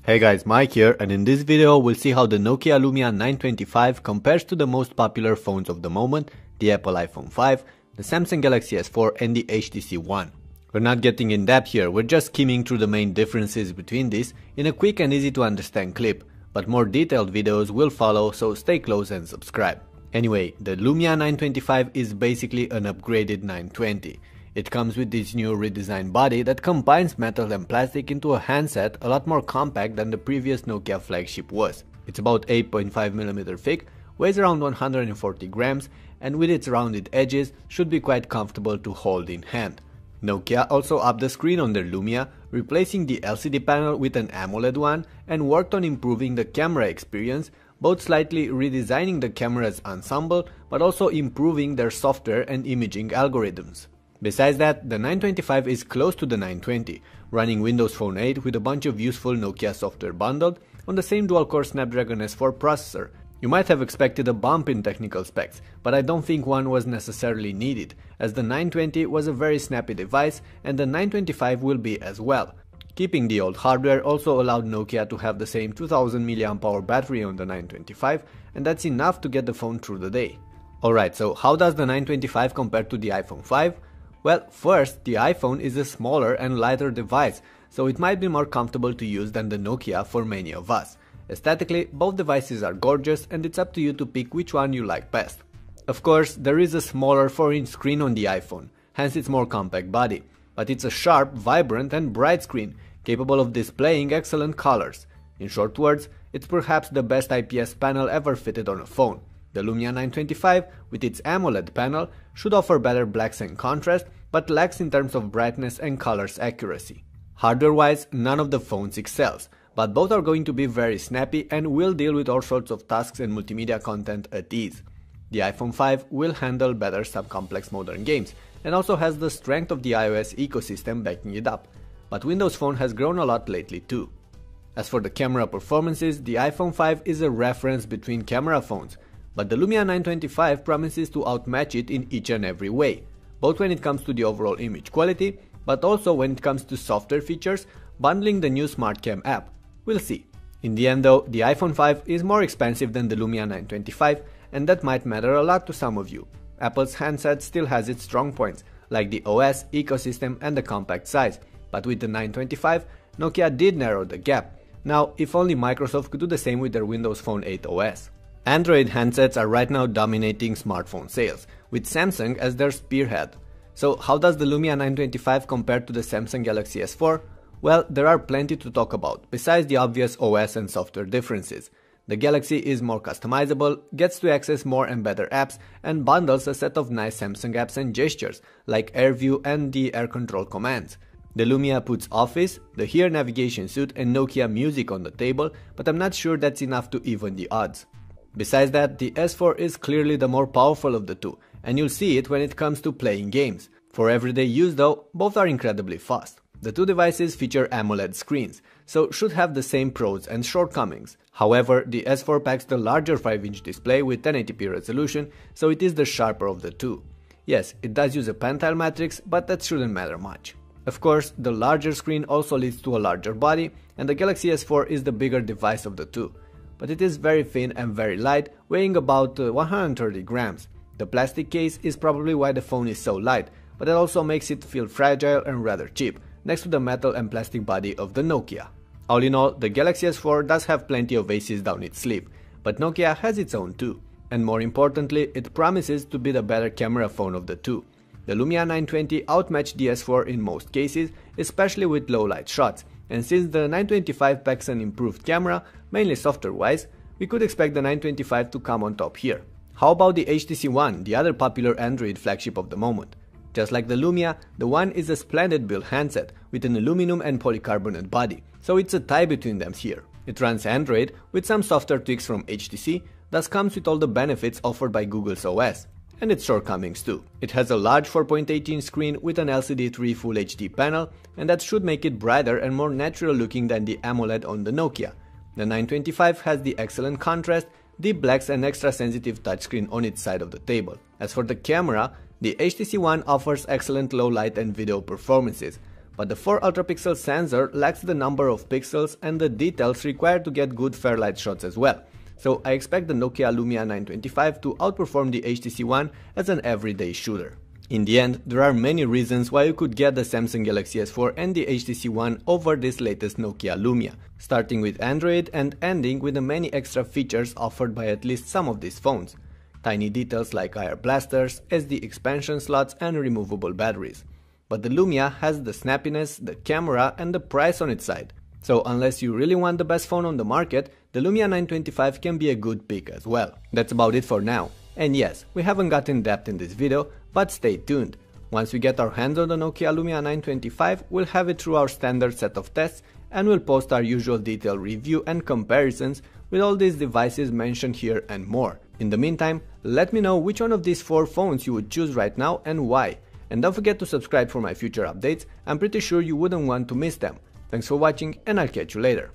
Hey guys, Mike here, and in this video we'll see how the Nokia Lumia 925 compares to the most popular phones of the moment, the Apple iPhone 5, the Samsung Galaxy S4 and the HTC One. We're not getting in depth here, we're just skimming through the main differences between these in a quick and easy to understand clip, but more detailed videos will follow, so stay close and subscribe. Anyway, the Lumia 925 is basically an upgraded 920. It comes with this new redesigned body that combines metal and plastic into a handset a lot more compact than the previous Nokia flagship was. It's about 8.5mm thick, weighs around 140 grams, and with its rounded edges should be quite comfortable to hold in hand. Nokia also upped the screen on their Lumia, replacing the LCD panel with an AMOLED one, and worked on improving the camera experience, both slightly redesigning the camera's ensemble but also improving their software and imaging algorithms. Besides that, the 925 is close to the 920, running Windows Phone 8 with a bunch of useful Nokia software bundled on the same dual-core Snapdragon S4 processor. You might have expected a bump in technical specs, but I don't think one was necessarily needed, as the 920 was a very snappy device and the 925 will be as well. Keeping the old hardware also allowed Nokia to have the same 2000 mAh battery on the 925, and that's enough to get the phone through the day. Alright, so how does the 925 compare to the iPhone 5? Well, first, the iPhone is a smaller and lighter device, so it might be more comfortable to use than the Nokia for many of us. Aesthetically, both devices are gorgeous and it's up to you to pick which one you like best. Of course, there is a smaller 4-inch screen on the iPhone, hence its more compact body, but it's a sharp, vibrant and bright screen, capable of displaying excellent colors. In short words, it's perhaps the best IPS panel ever fitted on a phone. The Lumia 925, with its AMOLED panel, should offer better blacks and contrast, but lacks in terms of brightness and colors accuracy. Hardware-wise, none of the phones excels, but both are going to be very snappy and will deal with all sorts of tasks and multimedia content at ease. The iPhone 5 will handle better sub-complex modern games, and also has the strength of the iOS ecosystem backing it up, but Windows Phone has grown a lot lately too. As for the camera performances, the iPhone 5 is a reference between camera phones, but the Lumia 925 promises to outmatch it in each and every way, both when it comes to the overall image quality, but also when it comes to software features, bundling the new SmartCam app. We'll see. In the end though, the iPhone 5 is more expensive than the Lumia 925, and that might matter a lot to some of you. Apple's handset still has its strong points, like the OS, ecosystem and the compact size, but with the 925, Nokia did narrow the gap. Now, if only Microsoft could do the same with their Windows Phone 8 OS. Android handsets are right now dominating smartphone sales, with Samsung as their spearhead. So how does the Lumia 925 compare to the Samsung Galaxy S4? Well, there are plenty to talk about, besides the obvious OS and software differences. The Galaxy is more customizable, gets to access more and better apps, and bundles a set of nice Samsung apps and gestures, like AirView and the air control commands. The Lumia puts Office, the Here navigation suite and Nokia Music on the table, but I'm not sure that's enough to even the odds. Besides that, the S4 is clearly the more powerful of the two, and you'll see it when it comes to playing games. For everyday use though, both are incredibly fast. The two devices feature AMOLED screens, so should have the same pros and shortcomings. However, the S4 packs the larger 5-inch display with 1080p resolution, so it is the sharper of the two. Yes, it does use a pentile matrix, but that shouldn't matter much. Of course, the larger screen also leads to a larger body, and the Galaxy S4 is the bigger device of the two. But it is very thin and very light, weighing about 130 grams. The plastic case is probably why the phone is so light, but it also makes it feel fragile and rather cheap, next to the metal and plastic body of the Nokia. All in all, the Galaxy S4 does have plenty of aces down its sleeve, but Nokia has its own too. And more importantly, it promises to be the better camera phone of the two. The Lumia 920 outmatched the S4 in most cases, especially with low light shots, and since the 925 packs an improved camera, mainly software-wise, we could expect the 925 to come on top here. How about the HTC One, the other popular Android flagship of the moment? Just like the Lumia, the One is a splendid built handset with an aluminum and polycarbonate body, so it's a tie between them here. It runs Android with some software tweaks from HTC, thus comes with all the benefits offered by Google's OS. And its shortcomings too. It has a large 4.8-inch screen with an LCD3 Full HD panel, and that should make it brighter and more natural looking than the AMOLED on the Nokia. The 925 has the excellent contrast, deep blacks and extra sensitive touchscreen on its side of the table. As for the camera, the HTC One offers excellent low light and video performances, but the 4 ultrapixel sensor lacks the number of pixels and the details required to get good fairlight shots as well. So I expect the Nokia Lumia 925 to outperform the HTC One as an everyday shooter. In the end, there are many reasons why you could get the Samsung Galaxy S4 and the HTC One over this latest Nokia Lumia, starting with Android and ending with the many extra features offered by at least some of these phones. Tiny details like IR blasters, SD expansion slots and removable batteries. But the Lumia has the snappiness, the camera and the price on its side. So unless you really want the best phone on the market, the Lumia 925 can be a good pick as well. That's about it for now. And yes, we haven't got in depth in this video, but stay tuned. Once we get our hands on the Nokia Lumia 925, we'll have it through our standard set of tests and we'll post our usual detailed review and comparisons with all these devices mentioned here and more. In the meantime, let me know which one of these 4 phones you would choose right now and why. And don't forget to subscribe for my future updates, I'm pretty sure you wouldn't want to miss them. Thanks for watching and I'll catch you later.